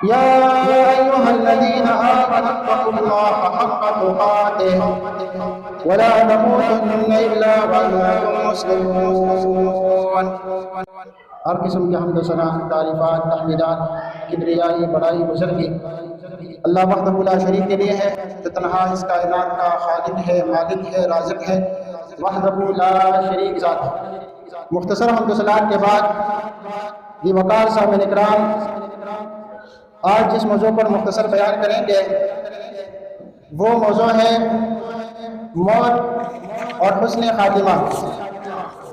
يا أيها الذين آمنوا اتقوا الله حق تقاته ولا تموتن إلا وأنتم مسلمون۔ ہر قسم کی حمد و ثنا، تعریفات، تحمیدات، کبریائی، بڑائی، بزرگی اللہ وحدہ لا شریک کے لیے ہے، جو تنہا اس کائنات کا خالق ہے، مالک ہے، رازق ہے، وحدہ لا شریک ذات ہے۔ مختصر حمد و ثنا کے بعد دی وقار سامعین اکرام، آج جس موضوع پر مختصر بیان کریں گے وہ موضوع ہے موت اور حسن خاتمہ۔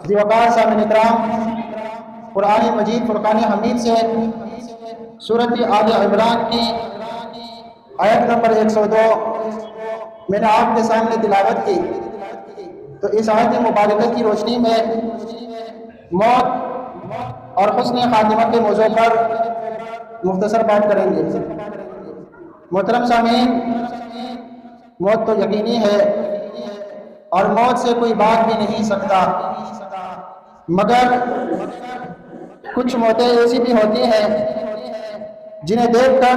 دی وقار سامعین اکرام، قرآن مجید فرقان حمید سے سورۃ آل عمران کی آیت نمبر 102 میں نے آپ کے سامنے تلاوت کی، تو اس آیت مبارکہ کی روشنی میں موت اور حسن خاتمہ کے موضوع پر مختصر بات کریں گے۔ محترم سامعین، موت تو یقینی ہے اور موت سے کوئی بات بھی نہیں سکتا، مگر کچھ موتیں ایسی بھی ہوتی ہیں جنہیں دیکھ کر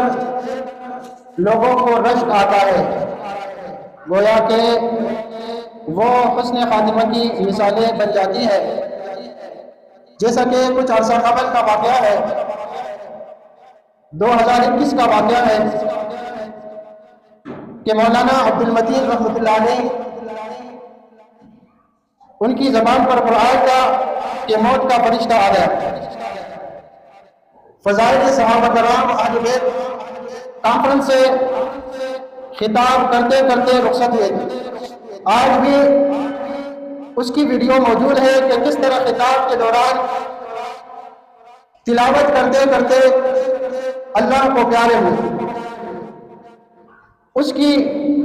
لوگوں کو رشک آتا ہے، گویا کہ وہ حسن خاتمہ کی مثالیں بن جاتی ہیں۔ جیسا کہ کچھ عرصہ قبل کا واقعہ ہے، 2021 کا واقعہ ہے کہ مولانا عبدالمتین رحمۃ اللہ علیہ ان کی زبان پر قرآن کا کہ موت کا فرشتہ آ گیا۔ فضائل صحابہ کرام اہل بیت کانفرنس سے خطاب کرتے کرتے رخصت ہوئے تھے۔ آج بھی اس کی ویڈیو موجود ہے کہ کس طرح خطاب کے دوران تلاوت کرتے کرتے اللہ کو پیارے ہوئے۔ اس کی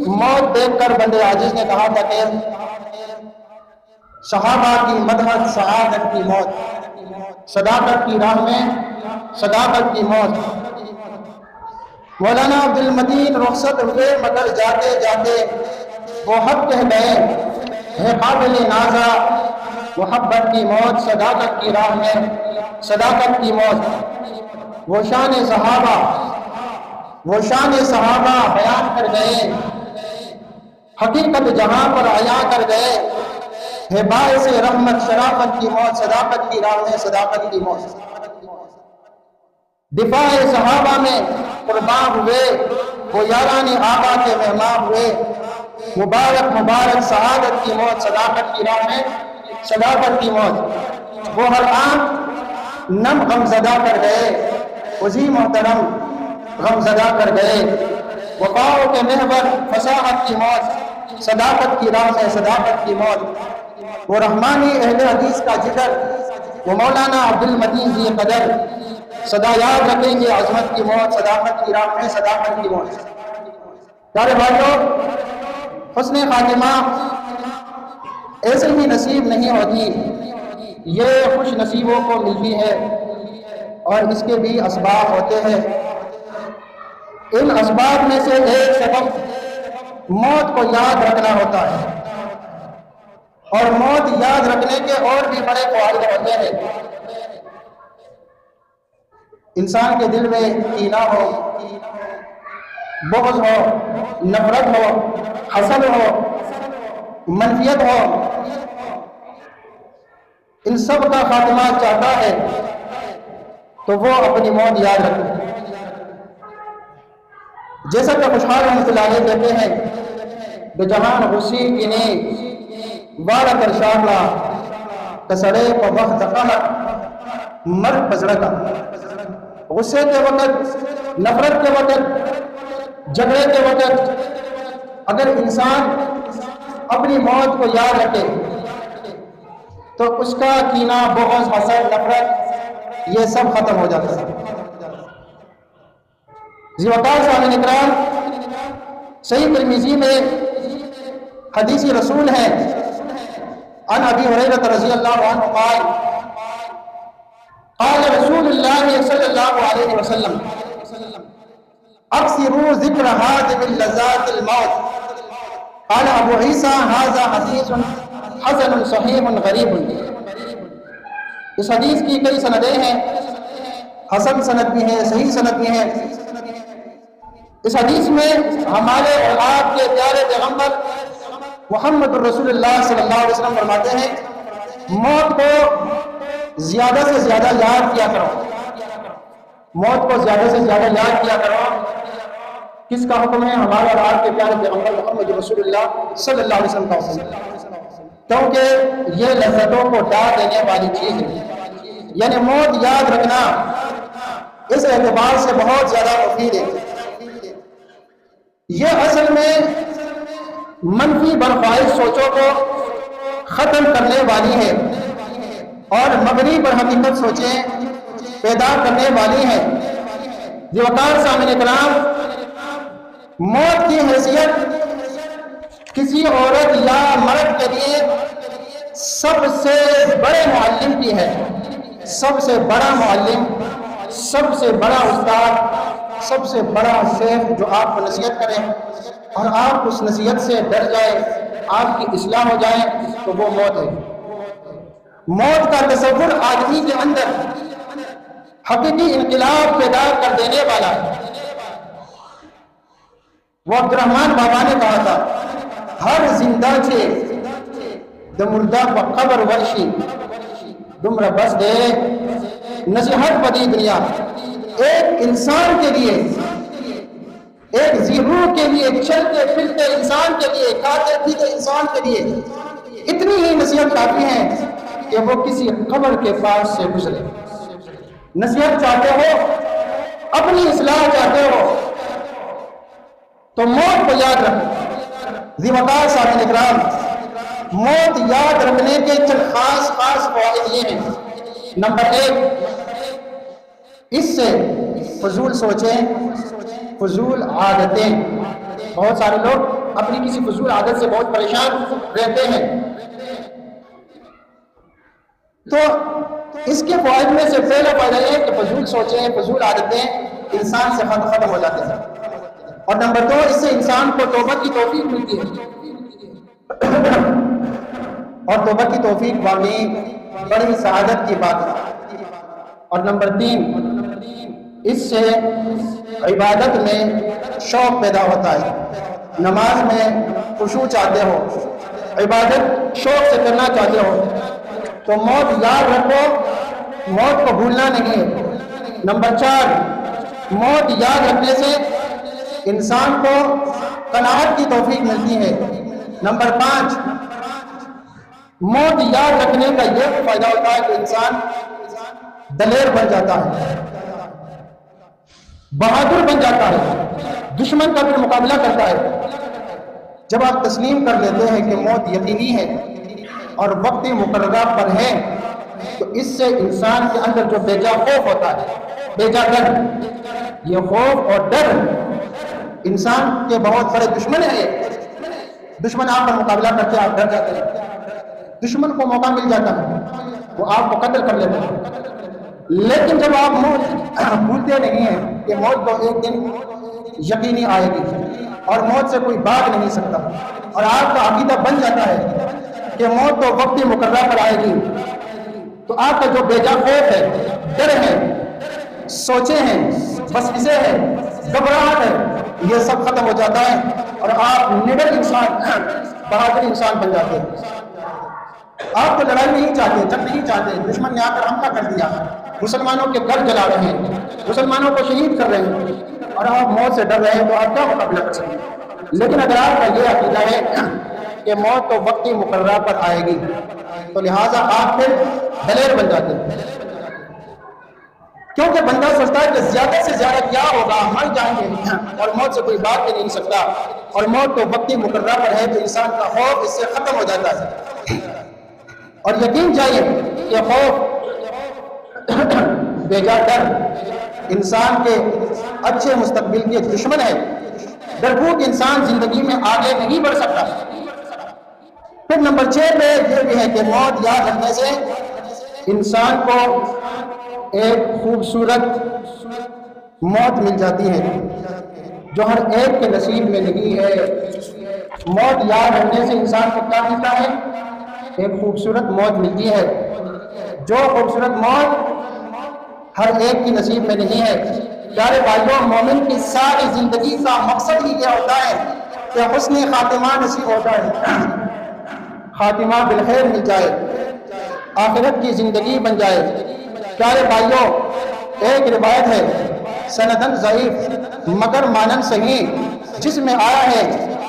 موت دیکھ کر بندے عاجز نے کہا تھا کہ صحابہ کی مدحت سعادت کی موت، صداقت کی راہ میں صداقت کی موت۔ مولانا عبدالمتین رخصت ہوئے مگر جاتے جاتے وہ حق کہہ گئے، ہے قابل نازا محبت کی موت، صداقت کی راہ میں صداقت کی موت۔ وہ شان صحابہ بیان کر گئے، حقیقت جہاں پر عیاں کر گئے، ہے باعث رحمت شرافت کی موت، صداقت کی راہ میں صداقت کی موت۔ دفاع صحابہ میں قربان ہوئے، وہ یاران آقا کے مہمان ہوئے، مبارک مبارک سعادت کی موت، صداقت کی راہ میں صداقت کی موت۔ وہ ہر آنکھ نم غمزدہ کر گئے، وزیر محترم غمزدہ کر گئے، وفاؤں کے محور فصاحت کی موت، صداقت کی راہ میں صداقت کی موت۔ وہ رحمانی اہل حدیث کا جگر، وہ مولانا عبدالمتین ذی قدر، صدا یاد رکھیں گے عظمت کی موت، صداقت کی راہ میں صداقت کی موت۔ پیارے بھائیوں، حسن خاتمہ ایسے ہی نصیب نہیں ہوتی، یہ خوش نصیبوں کو ملتی ہے اور اس کے بھی اسباب ہوتے ہیں۔ ان اسباب میں سے ایک سبب موت کو یاد رکھنا ہوتا ہے، اور موت یاد رکھنے کے اور بھی بڑے فوائد ہوتے ہیں۔ انسان کے دل میں کینہ ہو، بغض ہو، نفرت ہو، حسد ہو، منفیت ہو، ان سب کا خاتمہ چاہتا ہے تو وہ اپنی موت یاد رکھے۔ جیسا کہ خوشحال رحمۃ اللہ علیہ کہتے ہیں، بے جہان غصی کنے وارہ کر شاہلا کسڑے پا وقت قہر مر پزڑکا۔ غصے کے وقت، نفرت کے وقت، جھگڑے کے وقت اگر انسان اپنی موت کو یاد رکھے تو اس کا کینہ، بغض، حسد، نفرت یہ سب ختم ہو جاتا ہے۔ ذی وقار سامعین اکرام، صحیح ترمذی میں حدیث رسول ہے، عن ابی ہریرہ رضی اللہ عنہ قال قال رسول اللہ صلی اللہ علیہ وسلم اکثروا ذکر حادم اللذات الموت۔ قال ابو عیسیٰ ھذا حدیث حسن صحیح غریب۔ اس حدیث کی کئی سندیں ہیں، حسن سند بھی ہیں، صحیح سند بھی ہیں، اس حدیث میں ہمارے اور آپ کے پیارے پیغمبر محمد الرسول اللہ صلی اللہ علیہ وسلم فرماتے ہیں موت کو زیادہ سے زیادہ یاد کیا کرو، موت کو زیادہ سے زیادہ یاد کیا کرو۔ کس کا حکم ہے؟ ہمارے اور آپ کے پیارے پیغمبر محمد رسول اللہ صلی اللہ علیہ وسلم کا حکم ہے، کیونکہ یہ لذتوں کو ڈال دینے والی چیز ہے۔ یعنی موت یاد رکھنا اس اعتبار سے بہت زیادہ مفید ہے، یہ اصل میں منفی برخواہش سوچوں کو ختم کرنے والی ہے اور مبنی پر حقیقت سوچیں پیدا کرنے والی ہے۔ وقار سامعین کرام، موت کی حیثیت کسی عورت یا مرد کے لیے سب سے بڑے معلم کی ہے، سب سے بڑا معلم، سب سے بڑا استاد، سب سے بڑا شیخ جو آپ کو نصیحت کرے اور آپ اس نصیحت سے ڈر جائے، آپ کی اصلاح ہو جائے، تو وہ موت ہے۔ موت کا تصور آدمی کے اندر حقیقی انقلاب پیدا کر دینے والا ہے۔ وہ عبد الرحمن بابا نے کہا تھا ہر زندہ چھے دمردہ و قبر ورشی دمرہ بس دے نصیحت پدی دنیا۔ ایک انسان کے لیے، ایک روح کے لیے، چلتے پھرتے انسان کے لیے، کھاتے پیتے انسان کے لیے اتنی ہی نصیحت کافی ہے کہ وہ کسی قبر کے پاس سے گزرے۔ نصیحت چاہتے ہو، اپنی اصلاح چاہتے ہو تو موت کو یاد رکھو۔ ذمہ سامعین اکرام، موت یاد رکھنے کے چند خاص فوائد یہ ہیں۔ نمبر 1، اس سے فضول سوچیں، فضول عادتیں، بہت سارے لوگ اپنی کسی فضول عادت سے بہت پریشان رہتے ہیں، تو اس کے فوائد میں سے پہلا فائدہ یہ ہے کہ فضول سوچیں، فضول عادتیں انسان سے ختم ہو جاتے ہیں۔ اور نمبر 2، اس سے انسان کو توبہ کی توفیق ملتی ہے، اور توبہ کی توفیق واقعی بڑی سعادت کی بات ہے۔ اور نمبر 3، اس سے عبادت میں شوق پیدا ہوتا ہے۔ نماز میں خشوع چاہتے ہو، عبادت شوق سے کرنا چاہتے ہو تو موت یاد رکھو، موت کو بھولنا نہیں ہے۔ نمبر 4، موت یاد رکھنے سے انسان کو قناعت کی توفیق ملتی ہے۔ نمبر 5، موت یاد رکھنے کا یہ فائدہ ہوتا ہے کہ انسان دلیر بن جاتا ہے، بہادر بن جاتا ہے، دشمن کا پھر مقابلہ کرتا ہے۔ جب آپ تسلیم کر لیتے ہیں کہ موت یقینی ہے اور وقت مقررہ پر ہے، تو اس سے انسان کے اندر جو بے جا خوف ہوتا ہے، بے جا ڈر، یہ خوف اور ڈر انسان کے بہت بڑے دشمن ہیں۔ دشمن آپ کا مقابلہ کرتے آپ ڈر جاتے ہیں، دشمن کو موقع مل جاتا ہے وہ آپ کو قتل کر لیتا ہے۔ لیکن جب آپ موت بھولتے نہیں ہیں کہ موت تو ایک دن یقینی آئے گی اور موت سے کوئی بھاگ نہیں سکتا، اور آپ کا عقیدہ بن جاتا ہے کہ موت تو وقت مقررہ پر آئے گی، تو آپ کا جو بے جا خوف ہے، ڈر ہے، سوچیں ہیں، وسوسے ہیں، گھبراہٹ ہے، یہ سب ختم ہو جاتا ہے اور آپ نڈر انسان، بہادر انسان بن جاتے ہیں۔ آپ تو لڑائی نہیں چاہتے، جنگ نہیں چاہتے، دشمن نے آ کر حملہ کر دیا، مسلمانوں کے گھر جلا رہے ہیں، مسلمانوں کو شہید کر رہے ہیں، اور آپ موت سے ڈر رہے ہیں، تو آپ کیا مقابلہ کر سکتے ہیں؟ لیکن اگر آپ کا یہ عقیدہ ہے کہ موت تو وقتی مقررہ پر آئے گی، تو لہٰذا آپ پھر دلیر بن جاتے ہیں، کیونکہ بندہ سوچتا ہے کہ زیادہ سے زیادہ کیا ہوگا، مر جائیں گے اور موت سے کوئی بات بھی نہیں سکتا، اور موت تو وقتی مقررہ پر ہے، تو انسان کا خوف اس سے ختم ہو جاتا ہے۔ اور یقین جائیے کہ خوف، بے-جا ڈر انسان کے اچھے مستقبل کے دشمن ہے۔ ڈرپوک انسان زندگی میں آگے نہیں بڑھ سکتا۔ پھر نمبر 6 پہ یہ بھی ہے کہ موت یاد رکھنے سے انسان کو ایک خوبصورت موت مل جاتی ہے جو ہر ایک کے نصیب میں نہیں ہے۔ موت یاد رکھنے سے انسان کو کیا ملتا ہے؟ ایک خوبصورت موت ملتی ہے، جو خوبصورت موت ہر ایک کی نصیب میں نہیں ہے۔ پیارے بھائیوں، مومن کی ساری زندگی کا مقصد ہی کیا ہوتا ہے کہ حسن خاتمہ نصیب ہو جائے، خاتمہ بالخیر مل جائے، آخرت کی زندگی بن جائے۔ پیارے بھائیوں، ایک روایت ہے سندن ضعیف مگر مانن صحیح، جس میں آیا ہے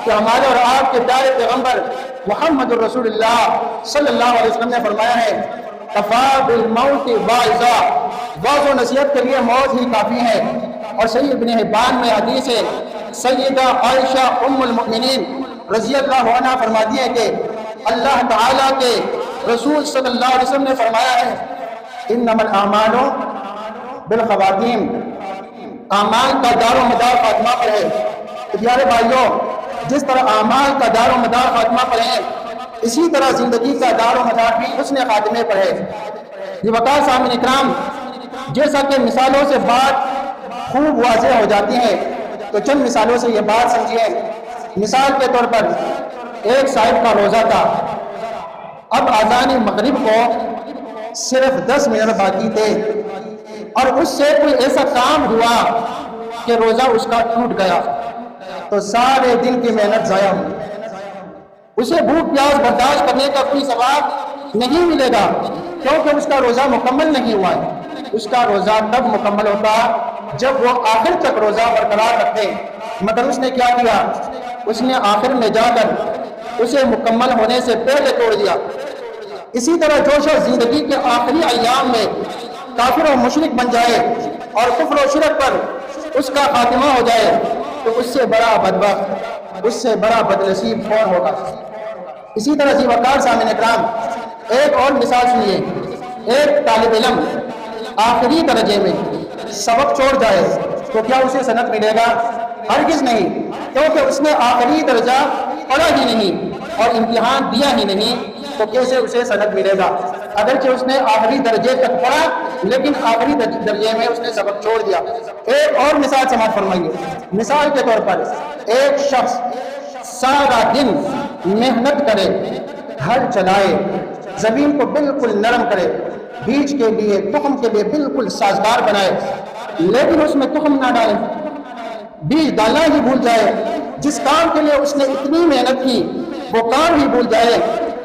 کہ ہمارے اور آپ کے پیارے پیغمبر محمد الرسول اللہ صلی اللہ علیہ وسلم نے فرمایا ہے کفا بالموت واعظا، واعظ و نصیحت کے لیے موت ہی کافی ہے۔ اور صحیح ابن حبان میں حدیث ہے، سیدہ عائشہ ام المؤمنین رضی اللہ عنہ فرماتی ہے کہ اللہ تعالیٰ کے رسول صلی اللہ علیہ وسلم نے فرمایا ہے انما الاعمال بالخواتیم، اعمال کا دار و مدار خاتمہ پر ہے۔ تو پیارے بھائیوں، جس طرح اعمال کا دار و مدار خاتمہ پر ہے، اسی طرح زندگی کا دار و مدار بھی حسن خاتمے پر ہے۔ یہ وقار سامعین اکرام، جیسا کہ مثالوں سے بات خوب واضح ہو جاتی ہے تو چند مثالوں سے یہ بات سمجھیے۔ مثال کے طور پر ایک صاحب کا روزہ تھا، اب اذان مغرب کو صرف 10 منٹ باقی تھے اور اس سے کوئی ایسا کام ہوا کہ روزہ اس کا ٹوٹ گیا، تو سارے دن کی محنت ضائع ہوئی۔ اسے بھوک پیاس برداشت کرنے کا کوئی ثواب نہیں ملے گا کیونکہ اس کا روزہ مکمل نہیں ہوا ہے۔ اس کا روزہ تب مکمل ہوتا جب وہ آخر تک روزہ برقرار رکھتے، مگر اس نے کیا کیا؟ اس نے آخر میں جا کر اسے مکمل ہونے سے پہلے توڑ دیا۔ اسی طرح جو شخص زندگی کے آخری ایام میں کافر و مشرک بن جائے اور کفر و شرک پر اس کا خاتمہ ہو جائے تو اس سے بڑا بدبخت، اس سے بڑا بدنصیب کون ہوگا؟ اسی طرح جی وقار سامعین اکرام، ایک اور مثال سنیے۔ ایک طالب علم آخری درجے میں سبق چھوڑ جائے تو کیا اسے سند ملے گا؟ ہرگز نہیں، کیونکہ اس نے آخری درجہ پڑھا ہی نہیں اور امتحان دیا ہی نہیں، تو کیسے اسے سند ملے گا؟ اگرچہ اس نے آخری درجے تک پڑھا لیکن آخری درجے میں اس نے سبق چھوڑ دیا۔ ایک اور مثال سماعت فرمائیے۔ مثال کے طور پر ایک شخص سارا دن محنت کرے، ہل چلائے، زمین کو بالکل نرم کرے، بیج کے لیے تخم کے لیے بالکل سازگار بنائے، لیکن اس میں تخم نہ ڈالے، بیج ڈالنا ہی بھول جائے، جس کام کے لیے اس نے اتنی محنت کی وہ کام ہی بھول جائے،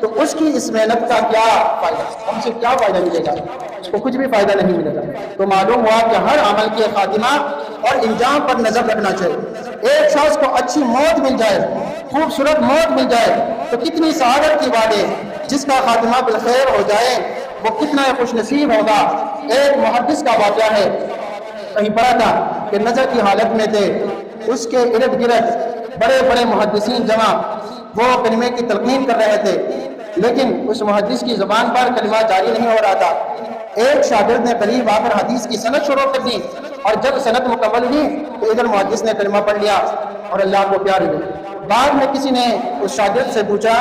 تو اس کی اس محنت کا کیا فائدہ؟ ہم سے کیا فائدہ ملے گا؟ اس کو کچھ بھی فائدہ نہیں ملے گا۔ تو معلوم ہوا کہ ہر عمل کے خاتمہ اور انجام پر نظر رکھنا چاہیے۔ ایک شخص کو اچھی موت مل جائے، خوبصورت موت مل جائے تو کتنی سعادت کی بات ہے، جس کا خاتمہ بالخیر ہو جائے وہ کتنا خوش نصیب ہوگا۔ ایک محدث کا واقعہ ہے، کہیں پڑھا تھا کہ نظر کی حالت میں تھے، اس کے ارد گرد بڑے بڑے محدثین جمع، وہ کلمے کی تلقین کر رہے تھے لیکن اس محدث کی زبان پر کلمہ جاری نہیں ہو رہا تھا۔ ایک شاگرد نے قریب آ کر حدیث کی سند شروع کر دی اور جب سند مکمل ہوئی تو ادھر محدث نے کلمہ پڑھ لیا اور اللہ کو پیار ہوئی۔ بعد میں کسی نے اس شاگرد سے پوچھا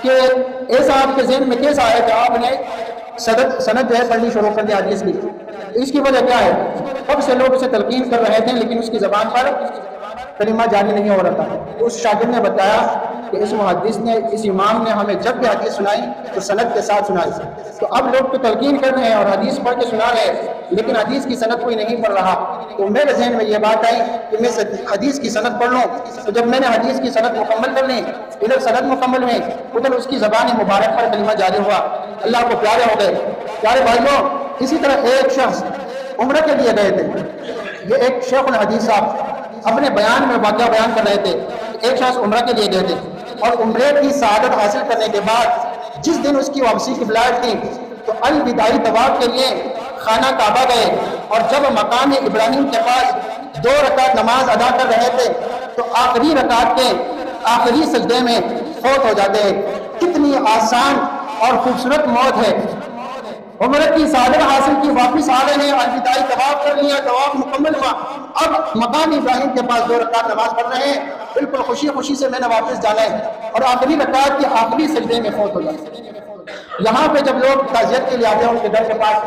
کہ ایسا آپ کے ذہن میں کیسا ہے کہ آپ نے سند جو ہے پڑھنی شروع کر دی حدیث کی؟ اس کی وجہ کیا ہے؟ کب سے لوگ اسے تلقین کر رہے تھے لیکن اس کی زبان پر کلمہ جاری نہیں ہو رہا تھا۔ اس شاگرد نے بتایا کہ اس محدث نے، اس امام نے ہمیں جب بھی حدیث سنائی تو سند کے ساتھ سنائی، تو اب لوگ تو تلقین کر رہے ہیں اور حدیث پڑھ کے سنا رہے ہیں لیکن حدیث کی سند کوئی نہیں پڑھ رہا۔ تو میرے ذہن میں یہ بات آئی کہ میں حدیث کی سند پڑھ لوں، تو جب میں نے حدیث کی سند مکمل کر لی، ادھر سند مکمل ہوئی، ادھر اس کی زبان مبارک پر کلمہ جاری ہوا، اللہ کو پیارے ہو گئے۔ پیارے بھائیوں، اسی طرح ایک شخص عمرہ کے لیے گئے تھے۔ یہ ایک شیخ الحدیث صاحب اپنے بیان میں واقعہ بیان کر رہے تھے۔ ایک شخص عمرہ کے لیے گئے تھے اور عمرے کی سعادت حاصل کرنے کے بعد جس دن اس کی واپسی کی فلائٹ تھی تو الوداعی طواف کے لیے خانہ کعبہ گئے، اور جب مقام ابراہیم کے پاس 2 رکعت نماز ادا کر رہے تھے تو آخری رکعت کے آخری سجدے میں فوت ہو جاتے ہیں۔ کتنی آسان اور خوبصورت موت ہے۔ عمرے کی سعادت حاصل کی، واپس آ رہے ہیں، الوداعی طواف کر لیا، طواف مکمل ہوا، اب مقام ابراہیم کے پاس 2 رکعت نماز پڑھ رہے ہیں، بالکل خوشی خوشی سے میں نے واپس جانا ہے، اور آخری رکعت کے آخری سجدے میں فوت ہو جاتے ہیں۔ یہاں پہ جب لوگ تعزیت کے لیے آتے ہیں ان کے گھر کے پاس،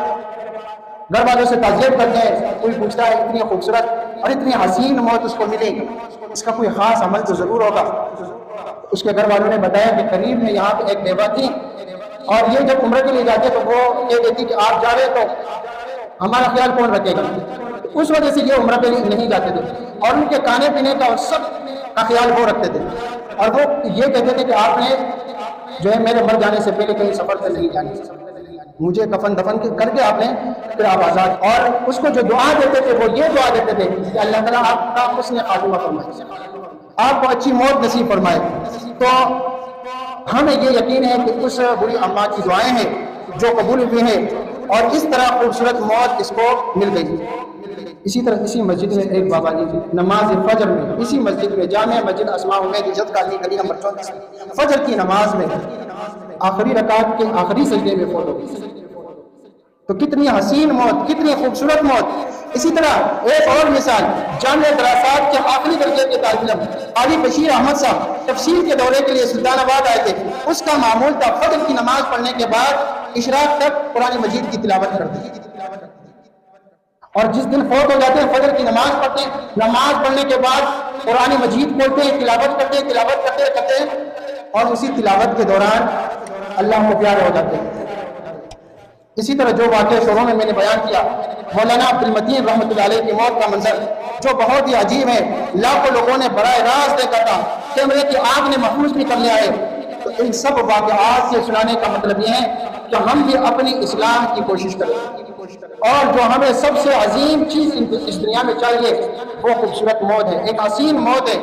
گھر والوں سے تعزیت کرتے ہیں، کوئی پوچھتا ہے اتنی خوبصورت اور اتنی حسین موت اس کو ملی، اس کا کوئی خاص عمل تو ضرور ہوگا۔ اس کے گھر والوں نے بتایا کہ قریب میں یہاں پہ ایک بیوہ تھی اور یہ جب عمرہ کے لیے جاتے تو وہ یہ دیتی کہ آپ جا رہے تو ہمارا خیال کون رکھے گا؟ اس وجہ سے یہ عمرہ پہ نہیں جاتے تھے، اور ان کے کھانے پینے کا اور سب کا خیال وہ رکھتے تھے، اور وہ یہ کہتے تھے کہ آپ نے جو ہے میرے مر جانے سے پہلے کہیں سفر پہ نہیں جانا، مجھے کفن دفن کر کے آپ نے پھر آپ آزاد۔ اور اس کو جو دعا دیتے تھے وہ یہ دعا دیتے تھے کہ اللہ تعالیٰ آپ کا حسن خاتمہ فرمائے، آپ کو اچھی موت نصیب فرمائے۔ تو ہمیں یہ یقین ہے کہ اس بری اماں کی دعائیں ہیں جو قبول ہوئی ہیں، اور اس طرح خوبصورت موت اس کو مل گئی۔ اسی طرح اسی مسجد میں ایک بابا جی نماز فجر میں، اسی مسجد میں جامع مسجد اسماء عمید عزت کالنی گلی نمبر 34 فجر کی نماز میں آخری رکعت کے آخری سجدے میں فوت ہو گئی۔ تو کتنی حسین موت، کتنی خوبصورت موت۔ اسی طرح ایک اور مثال، جامعہ دراسات کے آخری درجے کے طالب علم قاری بشیر احمد صاحب تفسیر کے دورے کے لیے سلطان آباد آئے تھے۔ اس کا معمول تھا فجر کی نماز پڑھنے کے بعد اشراق تک قرآن مجید کی تلاوت کرتے ہیں، اور جس دن فوت ہو جاتے ہیں فجر کی نماز پڑھتے ہیں، نماز پڑھنے کے بعد قرآن مجید کھولتے ہیں، تلاوت کرتے ہیں، اور اسی تلاوت کے دوران اللہ کو پیارے ہو جاتے ہیں۔ اسی طرح جو واقعہ شروع میں نے بیان کیا، مولانا عبد المتین رحمۃ اللہ علیہ کی موت کا منظر جو بہت ہی عجیب ہے، لاکھوں لوگوں نے براہ راست دیکھا تھا، کیمرے کی آنکھ نے محفوظ بھی کر لیا ہے۔ تو ان سب واقعات سے سنانے کا مطلب یہ ہے کہ ہم بھی اپنی اسلام کی کوشش کریں، اور جو ہمیں سب سے عظیم چیز اس دنیا میں چاہیے وہ خوبصورت موت ہے، ایک حسین موت ہے،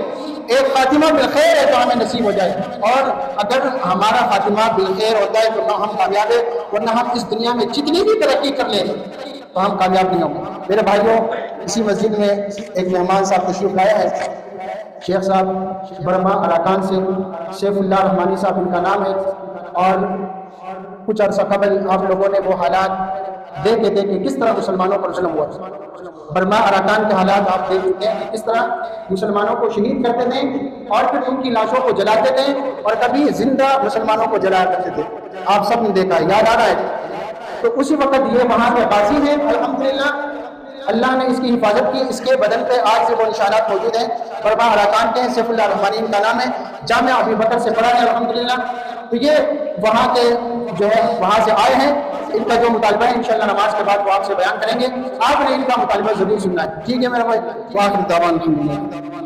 ایک خاتمہ بالخیر ہے جو ہمیں نصیب ہو جائے۔ اور اگر ہمارا خاتمہ بالخیر ہوتا ہے تو ہم کامیاب ہیں، ورنہ ہم اس دنیا میں جتنی بھی ترقی کر لیں تو ہم کامیاب نہیں ہوں گے۔ میرے بھائیوں، اسی مسجد میں ایک مہمان صاحب تشریف لایا ہے، شیخ صاحب برما اراکان سے، سیف اللہ رحمانی صاحب ان کا نام ہے، اور کچھ عرصہ قبل آپ لوگوں نے وہ حالات دیکھے تھے کہ کس طرح مسلمانوں پر ظلم ہوا تھا۔ برما اراکان کے حالات آپ دیکھ چکے ہیں کہ کس طرح مسلمانوں کو شہید کرتے تھے اور پھر ان کی لاشوں کو جلاتے تھے، اور کبھی زندہ مسلمانوں کو جلایا کرتے تھے، آپ سب نے دیکھا ہے، یاد آ رہا ہے۔ تو اسی وقت یہ وہاں کے غازی ہیں، الحمدللہ اللہ نے اس کی حفاظت کی، اس کے بدن پہ آج سے وہ نشانات موجود ہیں۔ برما اراکان کے ہیں، سیف اللہ رحمانی ان کا نام ہے، جامعہ ابی بکر سے پڑھا ہے الحمدللہ۔ تو یہ وہاں کے جو ہے وہاں سے آئے ہیں، ان کا جو مطالبہ ہے انشاءاللہ نماز کے بعد وہ آپ سے بیان کریں گے، آپ نے ان کا مطالبہ ضرور سننا ہے، ٹھیک ہے میرا بھائی؟ وآخر دعوانا الحمدللہ۔